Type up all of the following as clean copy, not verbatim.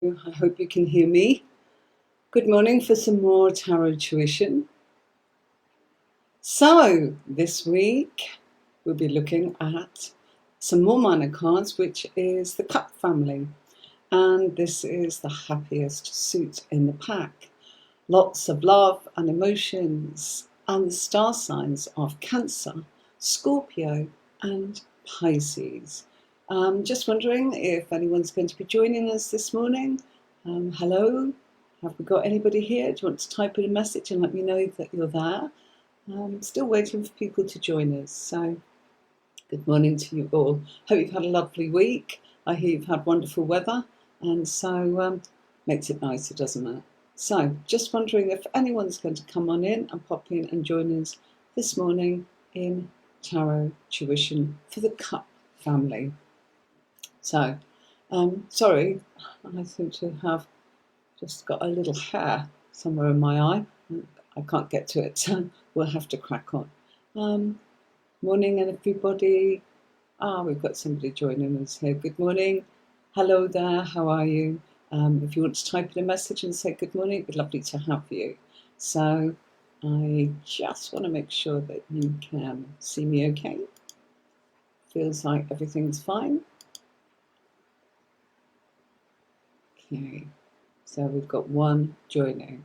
I hope you can hear me. Good morning for some more tarot tuition. So this week we'll be looking at some more minor cards, which is the Cup family. And this is the happiest suit in the pack. Lots of love and emotions, and the star signs of Cancer, Scorpio and Pisces. Just wondering if anyone's going to be joining us this morning. Hello, have we got anybody here? Do you want to type in a message and let me know that you're there? I'm still waiting for people to join us. So good morning to you all. Hope you've had a lovely week. I hear you've had wonderful weather, and so makes it nicer, doesn't it? So just wondering if anyone's going to come on in and pop in and join us this morning in tarot tuition for the Cup family. So sorry, I seem to have just got a little hair somewhere in my eye. I can't get to it, so we'll have to crack on. Morning, everybody. We've got somebody joining us here. Good morning. Hello there. How are you? If you want to type in a message and say good morning, it'd be lovely to have you. So I just want to make sure that you can see me okay. Feels like everything's fine. Okay. So we've got one joining.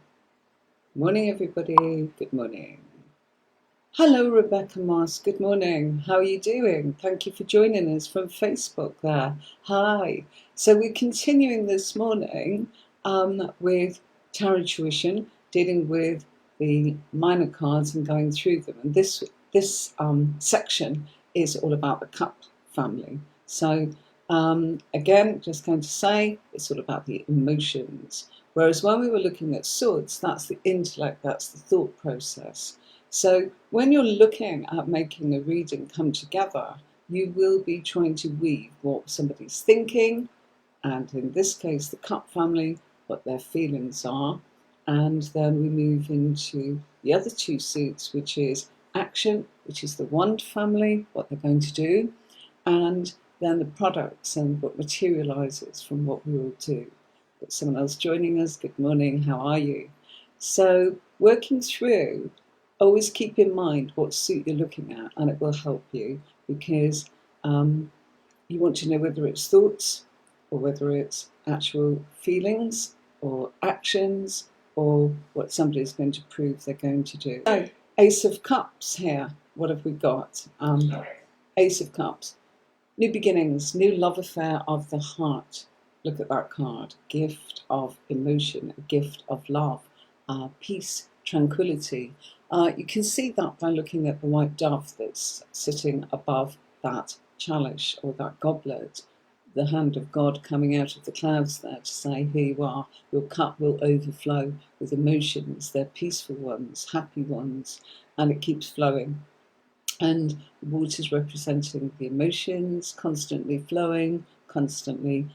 Morning, everybody. Good morning. Hello, Rebecca Moss. Good morning. How are you doing? Thank you for joining us from Facebook there. Hi. So we're continuing this morning with tarot tuition, dealing with the minor cards and going through them. And this section is all about the Cup family. So again, just going to say it's all about the emotions. Whereas when we were looking at swords, that's the intellect, that's the thought process. So when you're looking at making a reading come together, you will be trying to weave what somebody's thinking, and in this case, the Cup family, what their feelings are. And then we move into the other two suits, which is action, which is the Wand family, what they're going to do, and then the products and what materializes from what we will do. Got someone else joining us. Good morning. How are you? So working through, always keep in mind what suit you're looking at, and it will help you, because you want to know whether it's thoughts or whether it's actual feelings or actions or what somebody is going to prove they're going to do. So, Ace of Cups here. What have we got? Ace of Cups. New beginnings, new love affair of the heart. Look at that card. Gift of emotion, a gift of love, peace, tranquility. You can see that by looking at the white dove that's sitting above that chalice or that goblet, the hand of God coming out of the clouds there to say, here you are, your cup will overflow with emotions. They're peaceful ones, happy ones, and it keeps flowing. And the water's representing the emotions, constantly flowing, constantly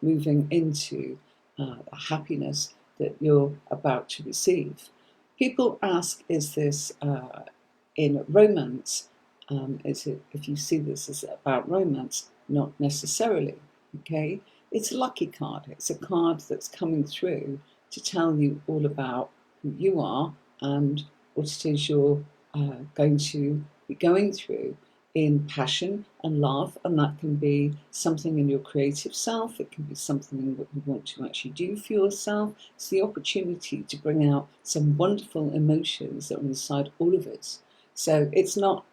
moving into the happiness that you're about to receive. People ask, is this in romance? Is it, if you see this as about romance? Not necessarily, okay? It's a lucky card. It's a card that's coming through to tell you all about who you are and what it is you're going to be going through in passion and love, and that can be something in your creative self, it can be something in what you want to actually do for yourself. It's the opportunity to bring out some wonderful emotions that are inside all of us. So it's not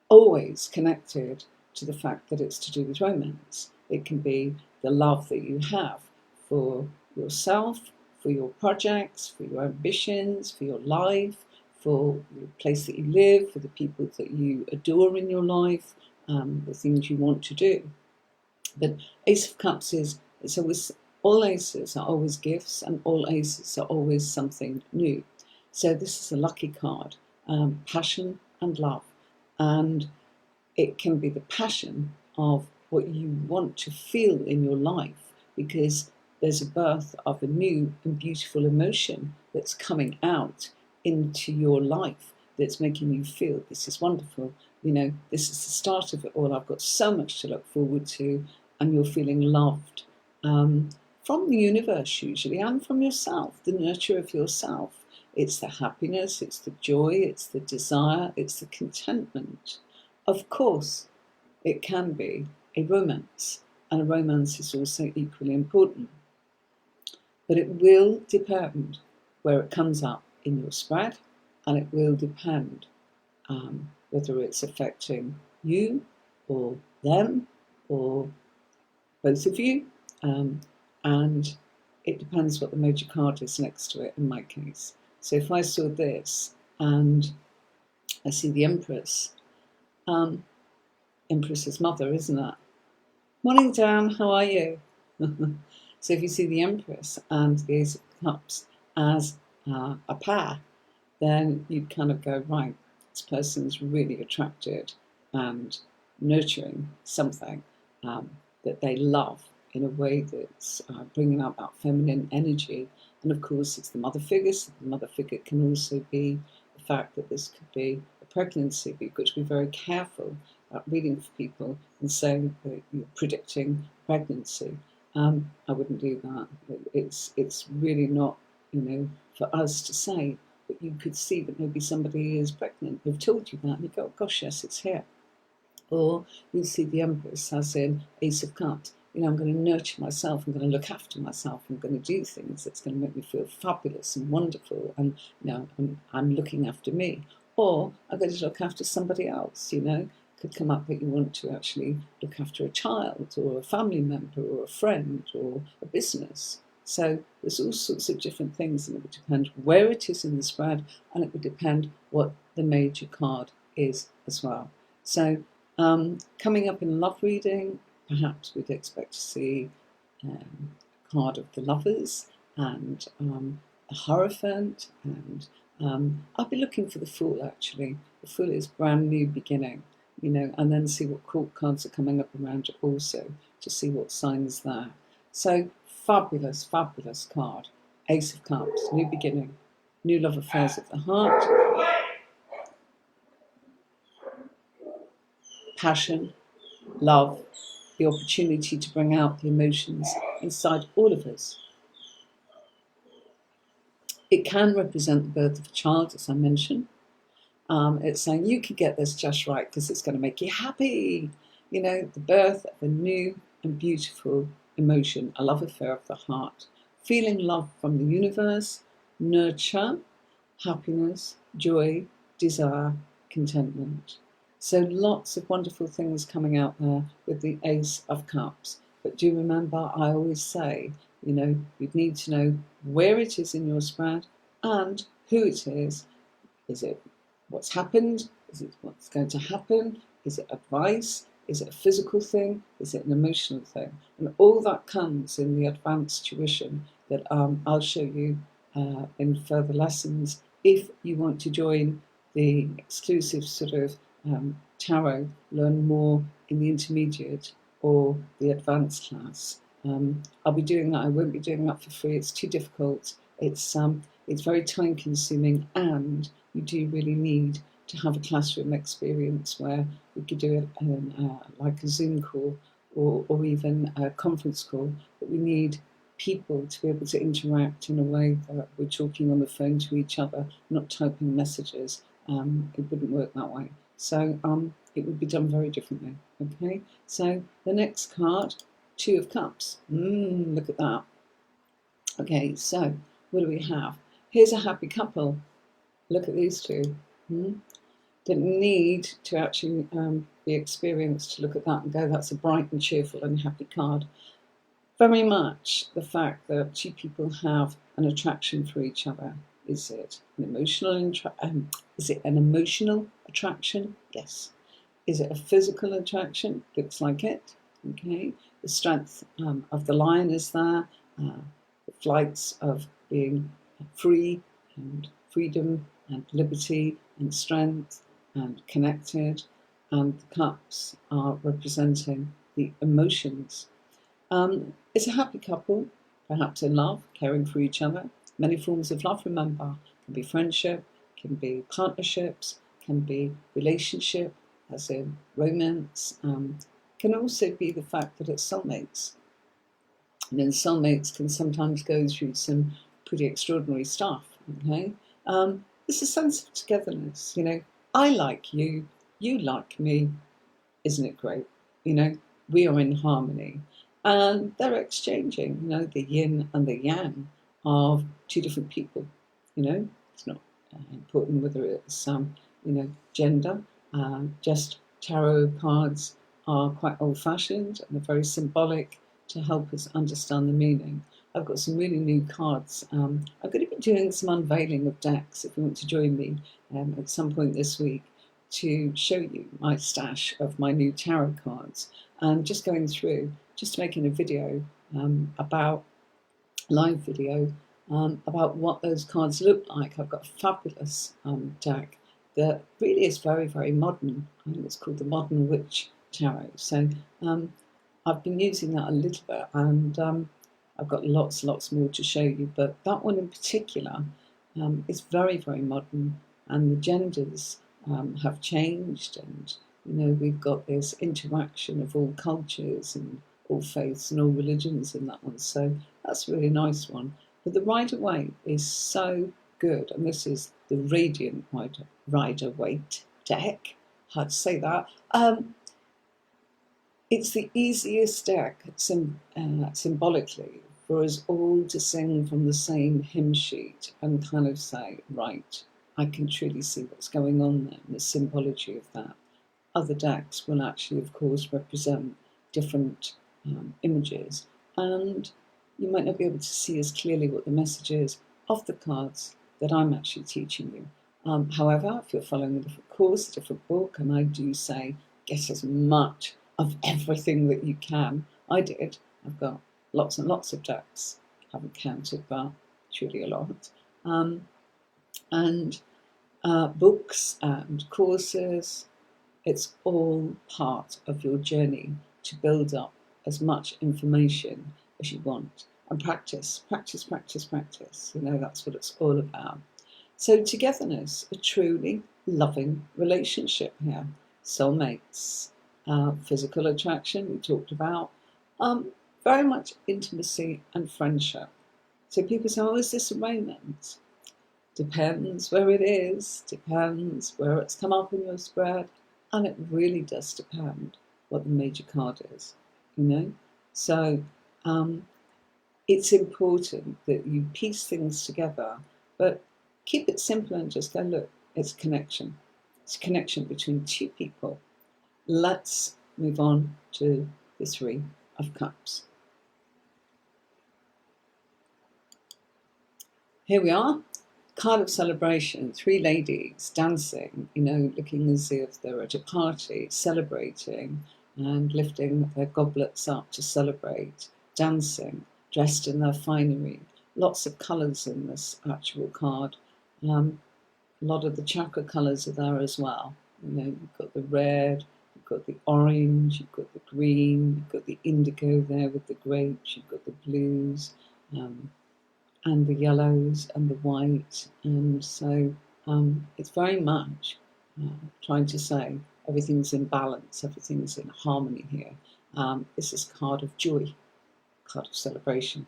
always connected to the fact that it's to do with romance. It can be the love that you have for yourself, for your projects, for your ambitions, for your life, for the place that you live, for the people that you adore in your life, the things you want to do. But Ace of Cups is, it's always, all aces are always gifts, and all aces are always something new. So this is a lucky card, passion and love. And it can be the passion of what you want to feel in your life, because there's a birth of a new and beautiful emotion that's coming out into your life that's making you feel this is wonderful. You know, this is the start of it all. I've got so much to look forward to, and you're feeling loved, from the universe usually, and from yourself, the nurture of yourself. It's the happiness, it's the joy, it's the desire, it's the contentment. Of course, it can be a romance, and a romance is also equally important. But it will depend where it comes up in your spread, and it will depend whether it's affecting you or them or both of you, and it depends what the major card is next to it in my case. So if I saw this and I see the Empress, Empress's mother, isn't it? Morning, Dan, how are you? So if you see the Empress and the Ace of Cups as a pair, then you'd kind of go, right, this person's really attracted and nurturing something that they love in a way that's bringing out that feminine energy. And of course, it's the mother figure. So the mother figure can also be the fact that this could be a pregnancy, but you've got to be very careful about reading for people and saying that you're predicting pregnancy. I wouldn't do that. It's really not, for us to say. But you could see that maybe somebody is pregnant. They've told you that, and you go, oh, gosh, yes, it's here. Or you see the Empress as in Ace of Cups. I'm going to nurture myself. I'm going to look after myself. I'm going to do things that's going to make me feel fabulous and wonderful. And I'm looking after me. Or I'm going to look after somebody else. Could come up that you want to actually look after a child or a family member or a friend or a business. So there's all sorts of different things, and it would depend where it is in the spread, and it would depend what the major card is as well. So coming up in love reading, perhaps we'd expect to see a card of the Lovers and a Hierophant, and I'll be looking for the Fool actually. The Fool is brand new beginning, and then see what court cards are coming up around it also, to see what signs there. So fabulous, fabulous card. Ace of Cups, new beginning, new love affairs of the heart, passion, love, the opportunity to bring out the emotions inside all of us. It can represent the birth of a child, as I mentioned. It's saying you can get this just right because it's going to make you happy. The birth of a new and beautiful emotion, a love affair of the heart, feeling love from the universe, nurture, happiness, joy, desire, contentment. So lots of wonderful things coming out there with the Ace of Cups. But do remember, I always say, you'd need to know where it is in your spread and who it is. Is it what's happened? Is it what's going to happen? Is it advice? Is it a physical thing? Is it an emotional thing? And all that comes in the advanced tuition that I'll show you in further lessons if you want to join the exclusive sort of tarot, learn more in the intermediate or the advanced class. I'll be doing that. I won't be doing that for free. It's too difficult. It's very time consuming, and you do really need to have a classroom experience where we could do it like a Zoom call or even a conference call, but we need people to be able to interact in a way that we're talking on the phone to each other, not typing messages. It wouldn't work that way. So it would be done very differently. Okay, so the next card, Two of Cups. Look at that. Okay, so what do we have? Here's a happy couple. Look at these two. Didn't need to actually be experienced to look at that and go, that's a bright and cheerful and happy card. Very much the fact that two people have an attraction for each other. Is it an emotional attraction? Yes. Is it a physical attraction? Looks like it. Okay. The strength of the Lion is there. The flights of being free and freedom and liberty and strength and connected, and the cups are representing the emotions. It's a happy couple, perhaps in love, caring for each other. Many forms of love, remember, can be friendship, can be partnerships, can be relationship, as in romance, can also be the fact that it's soulmates. And then soulmates can sometimes go through some pretty extraordinary stuff, okay? It's a sense of togetherness, you know. I like you, you like me, isn't it great? You know, we are in harmony. And they're exchanging, you know, the yin and the yang of two different people, you know. It's not important whether it's, you know, gender. Just tarot cards are quite old-fashioned and they're very symbolic to help us understand the meaning. I've got some really new cards. I'm going to be doing some unveiling of decks if you want to join me at some point this week to show you my stash of my new tarot cards, and just going through, just making a video about, live video, about what those cards look like. I've got a fabulous deck that really is very, very modern. I think it's called the Modern Witch Tarot. So I've been using that a little bit, and I've got lots more to show you, but that one in particular is very, very modern, and the genders have changed, and you know, we've got this interaction of all cultures and all faiths and all religions in that one, so that's a really nice one. But the Rider-Waite is so good, and this is the Radiant Rider-Waite deck. Hard to say that. It's the easiest deck symbolically for us all to sing from the same hymn sheet and kind of say, right, I can truly see what's going on there and the symbology of that. Other decks will actually, of course, represent different images, and you might not be able to see as clearly what the message is of the cards that I'm actually teaching you. However, if you're following a different course, a different book, and I do say get as much of everything that you can. I did. I've got lots and lots of decks. Haven't counted, but truly a lot. And books and courses. It's all part of your journey to build up as much information as you want. And practice. You know, that's what it's all about. So togetherness, a truly loving relationship here. Soulmates. Physical attraction, we talked about, very much intimacy and friendship. So people say, oh, is this a romance? Depends where it is, depends where it's come up in your spread, and it really does depend what the major card is, you know? So it's important that you piece things together, but keep it simple and just go, look, it's connection. It's a connection between two people. Let's move on to the Three of Cups. Here we are, card of celebration, three ladies dancing, you know, looking as if they're at a party, celebrating and lifting their goblets up to celebrate, dancing, dressed in their finery. Lots of colours in this actual card. A lot of the chakra colours are there as well. You know, you've got the red, you've got the orange, you've got the green, you've got the indigo there with the grapes, you've got the blues, and the yellows and the white. And so it's very much trying to say everything's in balance, everything's in harmony here. This is card of joy, card of celebration,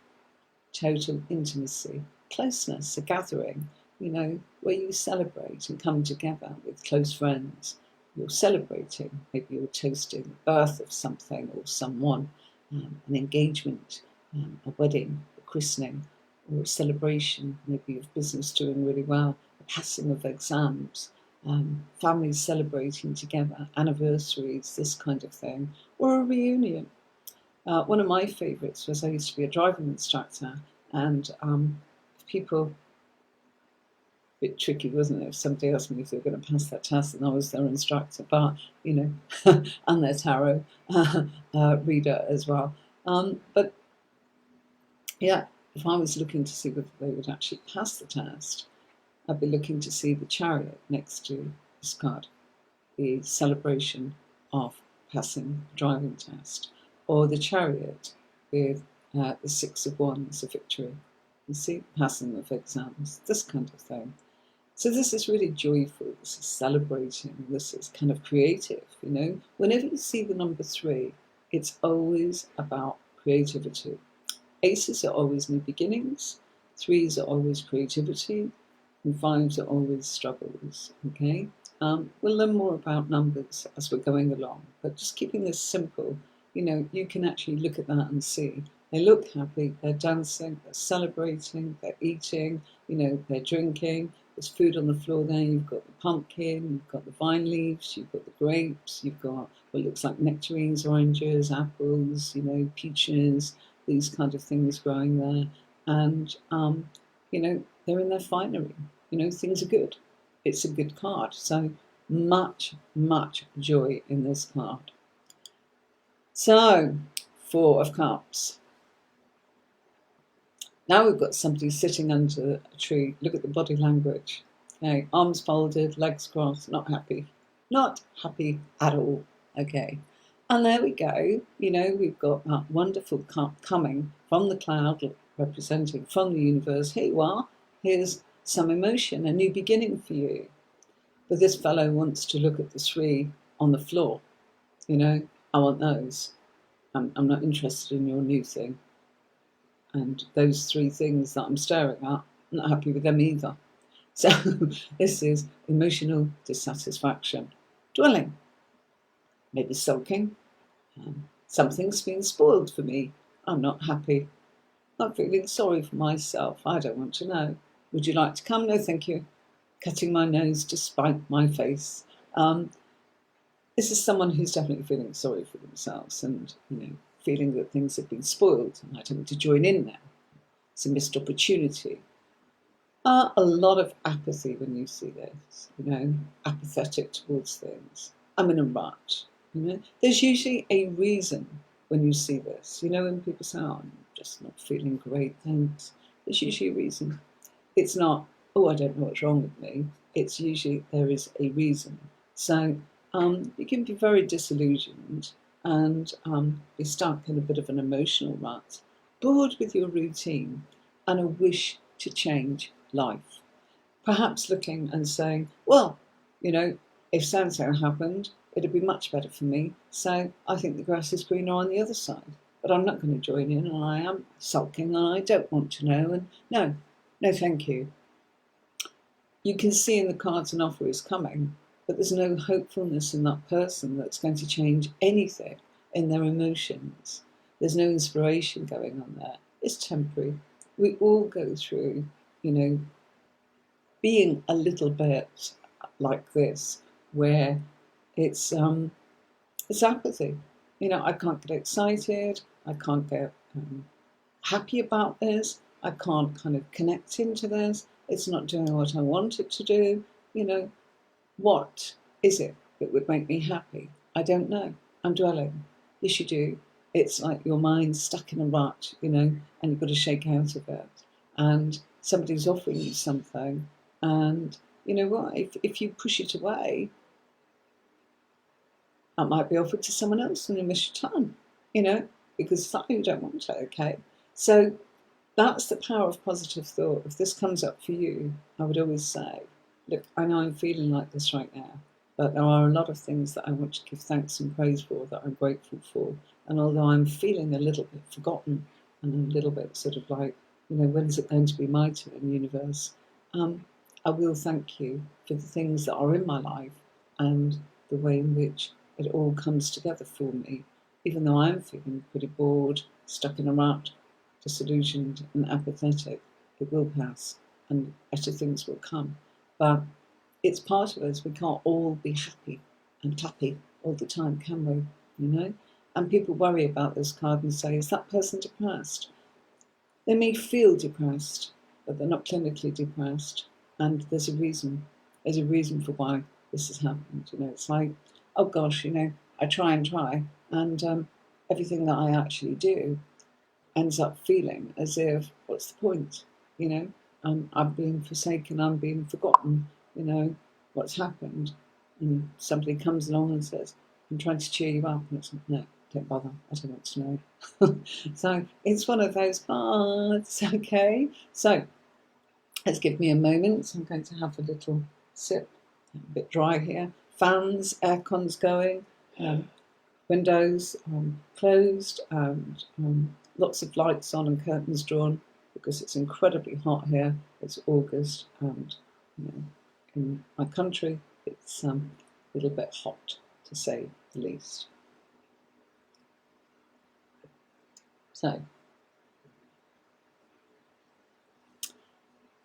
total intimacy, closeness, a gathering, you know, where you celebrate and come together with close friends. You're celebrating, maybe you're toasting the birth of something or someone, an engagement, a wedding, a christening, or a celebration, maybe of business doing really well, a passing of exams, families celebrating together, anniversaries, this kind of thing, or a reunion. One of my favourites was I used to be a driving instructor, and people, a bit tricky, wasn't it? If somebody asked me if they were going to pass that test and I was their instructor, but, you know, and their tarot reader as well. But yeah, if I was looking to see whether they would actually pass the test, I'd be looking to see the Chariot next to this card, the celebration of passing the driving test, or the Chariot with the Six of Wands, a victory. You see, passing of exams, this kind of thing. So this is really joyful, this is celebrating, this is kind of creative, you know. Whenever you see the number 3, it's always about creativity. Aces are always new beginnings, 3s are always creativity, and 5s are always struggles, okay? We'll learn more about numbers as we're going along, but just keeping this simple, you can actually look at that and see. They look happy, they're dancing, they're celebrating, they're eating, they're drinking. There's food on the floor there. You've got the pumpkin, you've got the vine leaves, you've got the grapes, you've got what looks like nectarines, oranges, apples, peaches, these kind of things growing there. And, they're in their finery. Things are good. It's a good card. So much, much joy in this card. So, 4 of Cups. Now we've got somebody sitting under a tree. Look at the body language. Okay, arms folded, legs crossed, not happy. Not happy at all. Okay. And there we go. We've got that wonderful cup coming from the cloud, representing from the universe. Here you are. Here's some emotion, a new beginning for you. But this fellow wants to look at the 3 on the floor. I want those. I'm not interested in your new thing. And those 3 things that I'm staring at, I'm not happy with them either. So this is emotional dissatisfaction. Dwelling, maybe sulking. Something's been spoiled for me. I'm not happy. I'm feeling sorry for myself. I don't want to know. Would you like to come? No, thank you. Cutting my nose to spite my face. This is someone who's definitely feeling sorry for themselves and, feeling that things have been spoiled and I don't want to join in now. It's a missed opportunity. A lot of apathy when you see this, apathetic towards things. I'm in a rut, There's usually a reason when you see this, when people say, oh, I'm just not feeling great, thanks. There's usually a reason. It's not, oh, I don't know what's wrong with me. It's usually there is a reason. So you can be very disillusioned and be stuck in a bit of an emotional rut, bored with your routine and a wish to change life. Perhaps looking and saying, well, if so-and-so happened, it'd be much better for me. So I think the grass is greener on the other side. But I'm not going to join in, and I am sulking, and I don't want to know, and no, thank you. You can see in the cards an offer is coming, but there's no hopefulness in that person that's going to change anything in their emotions. There's no inspiration going on there. It's temporary. We all go through, being a little bit like this, where it's apathy. I can't get excited. I can't get happy about this. I can't kind of connect into this. It's not doing what I want it to do. What is it that would make me happy? I don't know. I'm dwelling. Yes, you do. It's like your mind's stuck in a rut, and you've got to shake out of it. And somebody's offering you something. And you know what? If you push it away, that might be offered to someone else and you miss your time, because you don't want it, okay? So that's the power of positive thought. If this comes up for you, I would always say, look, I know I'm feeling like this right now, but there are a lot of things that I want to give thanks and praise for, that I'm grateful for. And although I'm feeling a little bit forgotten and a little bit sort of like, when's it going to be my turn, universe? I will thank you for the things that are in my life and the way in which it all comes together for me, even though I'm feeling pretty bored, stuck in a rut, disillusioned and apathetic. It will pass and better things will come. But it's part of us. We can't all be happy and clappy all the time, can we? And people worry about this card and say, is that person depressed? They may feel depressed, but they're not clinically depressed. And there's a reason. There's a reason for why this has happened. It's like, oh gosh, I try, and everything that I actually do ends up feeling as if, what's the point? I'm being forsaken, I'm being forgotten, what's happened? And somebody comes along and says, I'm trying to cheer you up, and it's like, no, don't bother, I don't want to know. So it's one of those cards, okay? So let's give me a moment. I'm going to have a little sip. A bit dry here. Fans, aircon's going, windows closed, and lots of lights on and curtains drawn because it's incredibly hot here. It's August, and in my country it's a little bit hot, to say the least. So,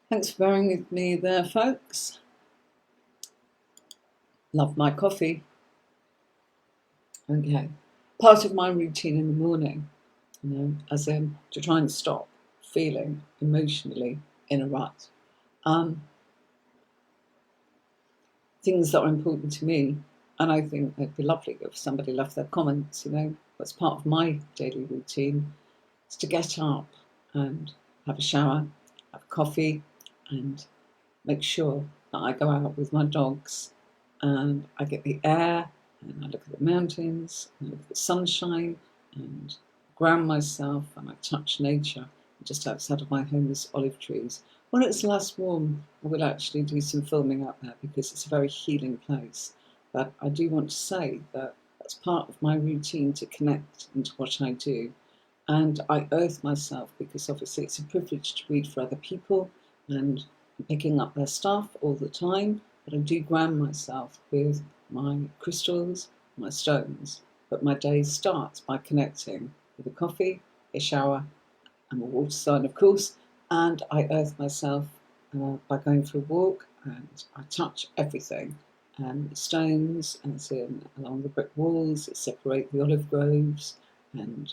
thanks for bearing with me there, folks. Love my coffee. Okay, part of my routine in the morning, as in to try and stop feeling emotionally in a rut. Things that are important to me, and I think it'd be lovely if somebody left their comments, what's part of my daily routine is to get up and have a shower, have coffee, and make sure that I go out with my dogs and I get the air and I look at the mountains and I look at the sunshine and ground myself and I touch nature. Just outside of my home there's olive trees. When it's less warm, I will actually do some filming up there because it's a very healing place. But I do want to say that that's part of my routine to connect into what I do. And I earth myself because obviously it's a privilege to read for other people and I'm picking up their stuff all the time. But I do ground myself with my crystals, my stones. But my day starts by connecting with a coffee, a shower, I'm a water sign, of course, and I earth myself by going for a walk, and I touch everything. The stones, as in along the brick walls that separate the olive groves, and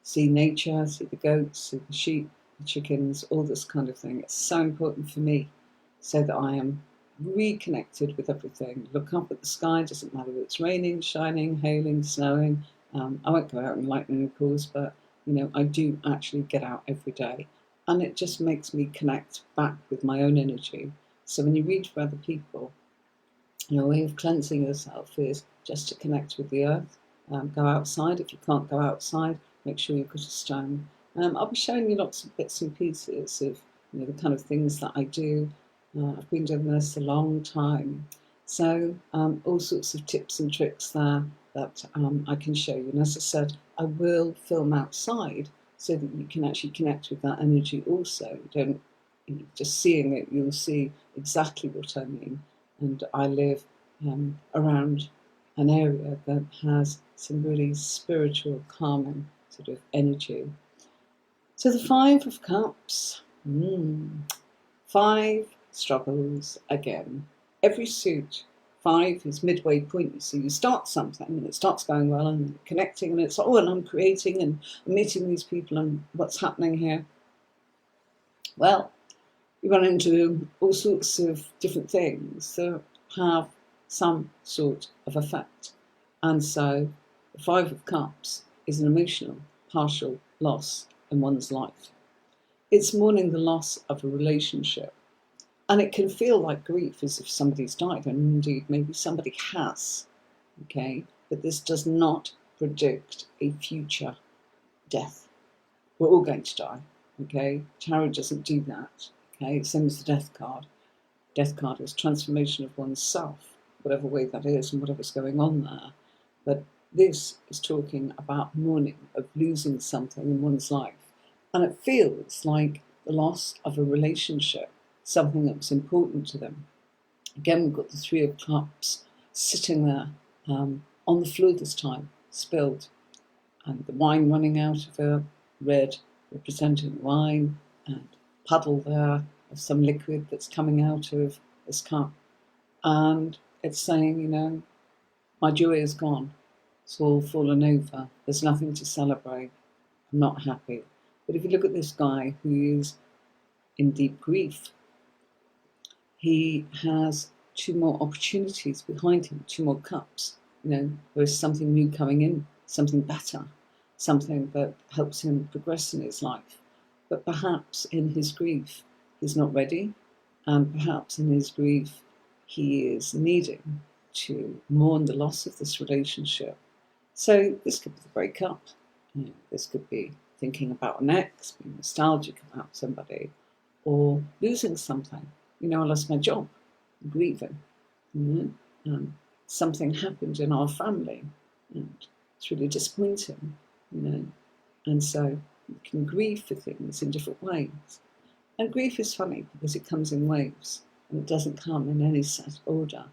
see nature, see the goats, see the sheep, the chickens, all this kind of thing. It's so important for me so that I am reconnected with everything. Look up at the sky, doesn't matter if it's raining, shining, hailing, snowing. I won't go out in lightning, of course, but I do actually get out every day, and it just makes me connect back with my own energy. So when you read for other people, a way of cleansing yourself is just to connect with the earth. Go outside. If you can't go outside, make sure you've got a stone. I'll be showing you lots of bits and pieces of the kind of things that I do. I've been doing this a long time. So all sorts of tips and tricks there that I can show you. And as I said, I will film outside so that you can actually connect with that energy also. You don't just seeing it, you'll see exactly what I mean. And I live around an area that has some really spiritual, calming sort of energy. So the Five of Cups. 5 struggles again. Every suit, 5 is midway point. So you start something and it starts going well and connecting and it's, and I'm creating and I'm meeting these people and what's happening here. Well, you run into all sorts of different things that have some sort of effect. And so the 5 of Cups is an emotional, partial loss in one's life. It's mourning the loss of a relationship. And it can feel like grief as if somebody's died, and indeed maybe somebody has, okay? But this does not predict a future death. We're all going to die, okay? Tarot doesn't do that, okay? Same as the death card. Death card is transformation of one's self, whatever way that is and whatever's going on there. But this is talking about mourning, of losing something in one's life. And it feels like the loss of a relationship, something that was important to them. Again, we've got the 3 of Cups sitting there on the floor this time, spilled. And the wine running out of a red representing wine, and puddle there of some liquid that's coming out of this cup. And it's saying, my joy is gone. It's all fallen over. There's nothing to celebrate. I'm not happy. But if you look at this guy who is in deep grief, he has 2 more opportunities behind him, 2 more cups. There is something new coming in, something better, something that helps him progress in his life. But perhaps in his grief, he's not ready. And perhaps in his grief, he is needing to mourn the loss of this relationship. So this could be the breakup. This could be thinking about an ex, being nostalgic about somebody, or losing something. I lost my job, grieving. Something happened in our family, and it's really disappointing. And so You can grieve for things in different ways. And grief is funny because it comes in waves and it doesn't come in any set order.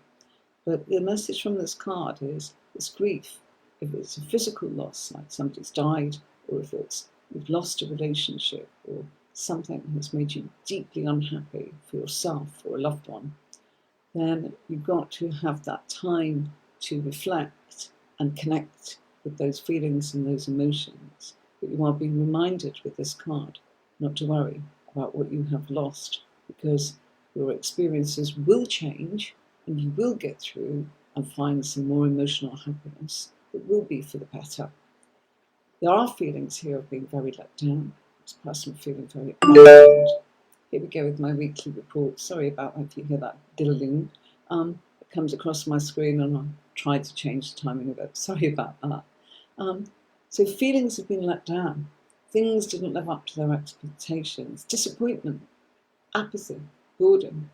But the message from this card is it's grief. If it's a physical loss, like somebody's died, or if it's you've lost a relationship, or something has made you deeply unhappy for yourself or a loved one, then you've got to have that time to reflect and connect with those feelings and those emotions. But you are being reminded with this card not to worry about what you have lost, because your experiences will change and you will get through and find some more emotional happiness that will be for the better. There are feelings here of being very let down. This person feeling very abandoned. Here we go with my weekly report. Sorry about if you hear that diddling. It comes across my screen and I tried to change the timing of it. Sorry about that. So feelings have been let down. Things didn't live up to their expectations. Disappointment, apathy, boredom.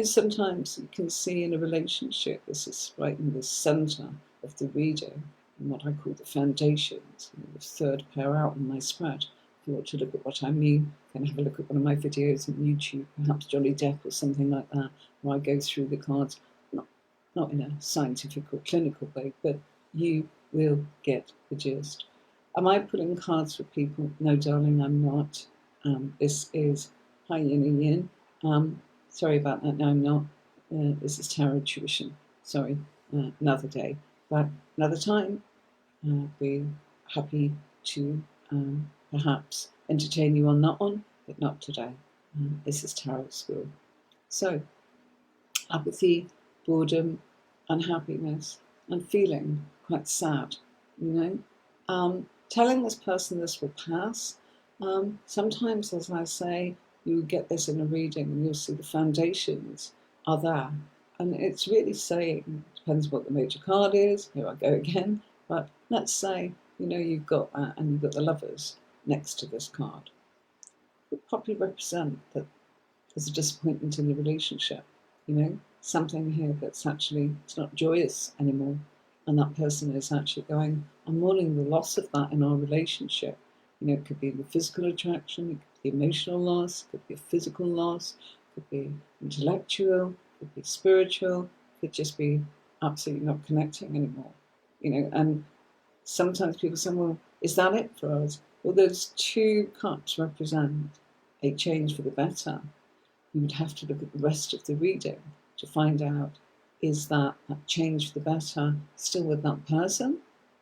Sometimes you can see in a relationship, this is right in the centre of the reading, and what I call the foundations, the third pair out on my spread. If you want to look at what I mean, you can have a look at one of my videos on YouTube, perhaps Jolly Depp or something like that, where I go through the cards, not in a scientific or clinical way, but you will get the gist. Am I pulling cards for people? No, darling, I'm not. This is Hi Yin and Yin. Sorry about that. No, I'm not. This is tarot tuition. Sorry, another day. But another time, be happy to perhaps entertain you on that one, but not today. This is tarot school. So, apathy, boredom, unhappiness, and feeling quite sad, telling this person this will pass. Sometimes, as I say, you get this in a reading and you'll see the foundations are there. And it's really saying, depends what the major card is, here I go again, but let's say, you've got that and you've got the Lovers next to this card. It would probably represent that there's a disappointment in the relationship, something here that's actually, it's not joyous anymore. And that person is actually going, I'm mourning the loss of that in our relationship. It could be the physical attraction, it could be emotional loss, it could be a physical loss, it could be intellectual, it could be spiritual, it could just be absolutely not connecting anymore. And sometimes people say, well, is that it for us? Well, those two cups represent a change for the better. You would have to look at the rest of the reading to find out, is that change for the better still with that person?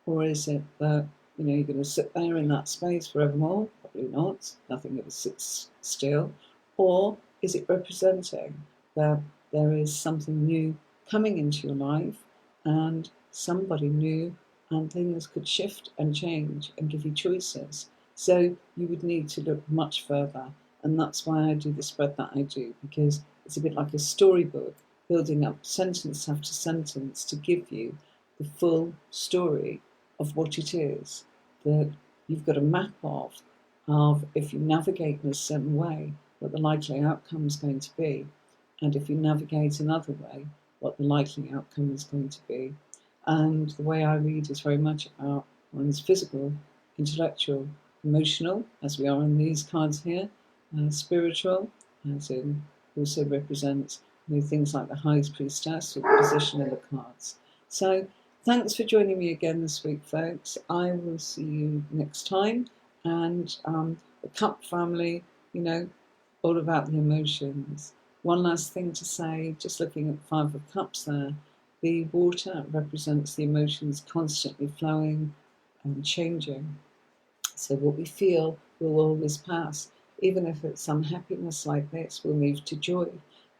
Or is it that, you're going to sit there in that space forevermore? Probably not. Nothing ever sits still. Or is it representing that there is something new coming into your life and somebody new, and things could shift and change and give you choices? So you would need to look much further. And that's why I do the spread that I do, because it's a bit like a storybook, building up sentence after sentence to give you the full story of what it is that you've got a map of if you navigate in a certain way, what the likely outcome is going to be. And if you navigate another way, what the likely outcome is going to be. And the way I read is very much about one's physical, intellectual, emotional, as we are in these cards here, spiritual, as in also represents things like the High Priestess or the position of the cards. So thanks for joining me again this week, folks. I will see you next time. And the Cup family, all about the emotions. One last thing to say, just looking at the Five of Cups there, the water represents the emotions constantly flowing and changing. So what we feel will always pass. Even if it's unhappiness like this, we'll move to joy.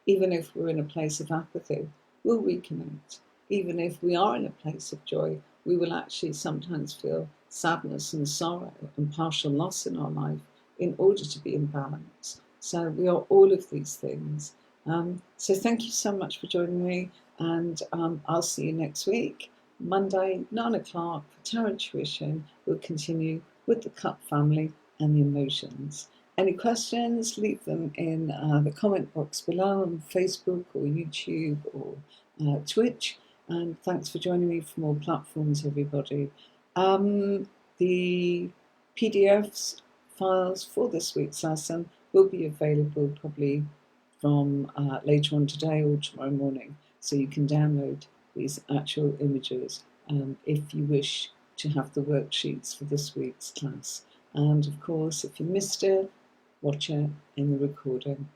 Even if we're in a place of apathy, we'll reconnect. Even if we are in a place of joy, we will actually sometimes feel sadness and sorrow and partial loss in our life in order to be in balance. So we are all of these things. So thank you so much for joining me, and I'll see you next week. Monday, 9 o'clock for Tarot Tuition. We'll continue with the Cup family and the emotions. Any questions, leave them in the comment box below on Facebook or YouTube or Twitch. And thanks for joining me from all platforms, everybody. The PDFs files for this week's lesson will be available probably from later on today or tomorrow morning, so you can download these actual images if you wish to have the worksheets for this week's class. And of course, if you missed it, watch it in the recording.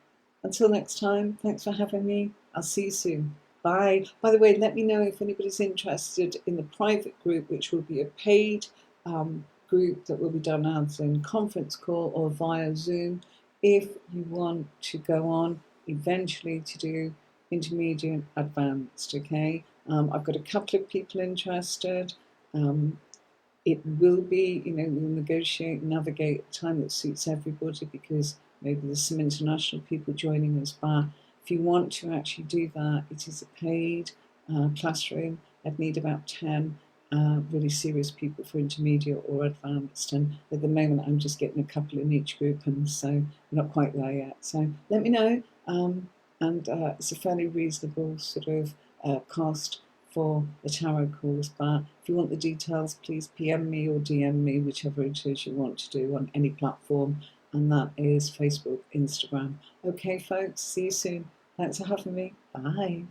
Until next time, thanks for having me. I'll see you soon. Bye. By the way, let me know if anybody's interested in the private group, which will be a paid group that will be done as in conference call or via Zoom, if you want to go on eventually to do intermediate advanced. Okay, I've got a couple of people interested. It will be, we'll negotiate and navigate a time that suits everybody, because maybe there's some international people joining us. But if you want to actually do that, it is a paid classroom. I'd need about 10 really serious people for intermediate or advanced, and at the moment I'm just getting a couple in each group, and so we're not quite there yet. So let me know, and it's a fairly reasonable sort of cost for the tarot calls. But if you want the details, please PM me or DM me, whichever it is you want to do on any platform, and that is Facebook, Instagram. Okay folks, see you soon. Thanks for having me. Bye.